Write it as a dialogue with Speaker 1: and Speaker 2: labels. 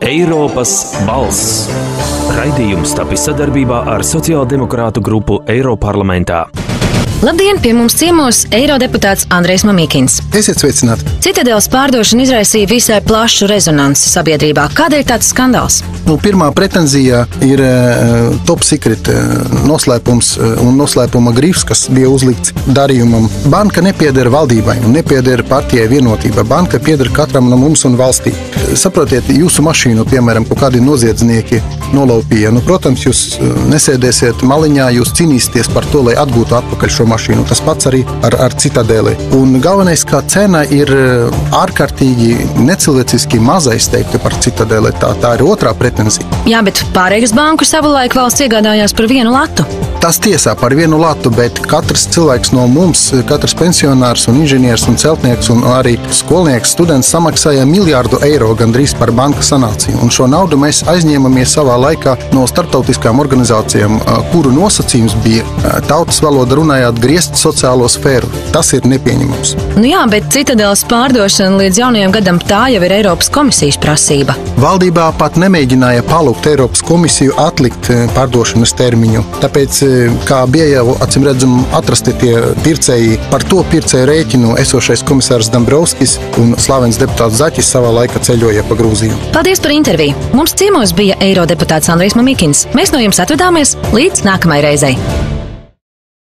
Speaker 1: Eiropas balss. Raidījums tapis sadarbībā ar sociāldemokrātu grupu Eiroparlamentā.
Speaker 2: Labdien, pie mums ciemos eirodeputāts Andrejs Mamikins.
Speaker 3: Esiet sveicināti!
Speaker 2: Citadeles pārdošana izraisīja visai plašu rezonanci sabiedrībā. Kādēļ tāds skandāls?
Speaker 3: Pirmā pretenzija ir top secret noslēpums un noslēpuma grifs, kas bija uzlikts darījumam. Banka nepieder valdībai un nepieder partijai Vienotība. Banka pieder katram no mums un valstī. Saprotiet, jūsu mašīnu, piemēram, kaut kādi noziedznieki nolaupīja. Protams, jūs nesēdēsiet maliņā, jūs cīnīsieties par to, lai atgūtu atpakaļ šo mašīnu. Tas pats arī ar Citadeli. Un galvenais, kā cena ir ārkārtīgi necilvēciski maza, es teiktu, par Citadeli. Tā ir otrā pretenzija.
Speaker 2: Jā, bet pārējais banku savulaik valsts iegādājās par vienu latu.
Speaker 3: Tas tiesā par vienu latu, bet katrs cilvēks no mums, katrs pensionārs un inženieris un celtnieks un arī skolnieks, students samaksāja miljārdu eiro gandrīz par banka sanāciju. Un šo naudu mēs aizņēmamies savā laikā no starptautiskām organizācijām, kuru nosacījums bija tautas valoda runājot griezt sociālo sfēru. Tas ir nepieņemams.
Speaker 2: Jā, bet Citadeles pārdošana līdz jaunajam gadam tā jau ir Eiropas komisijas prasība.
Speaker 3: Valdībā pat nemēģināja palūgt Eiropas komisiju atlikt pārdošanas termiņu. Tāpēc, kā bija jau acīmredzam atrasti tie pircēji, par to pircēju rēķinu esošais komisārs Dombrovskis un slavens deputāts Zaķis savā laikā ceļoja pa Grūziju.
Speaker 2: Paldies par interviju. Mums ciemos bija eirodeputāts Andrejs Mamikins. Mēs no jums atvedāmies līdz nākamai reizei.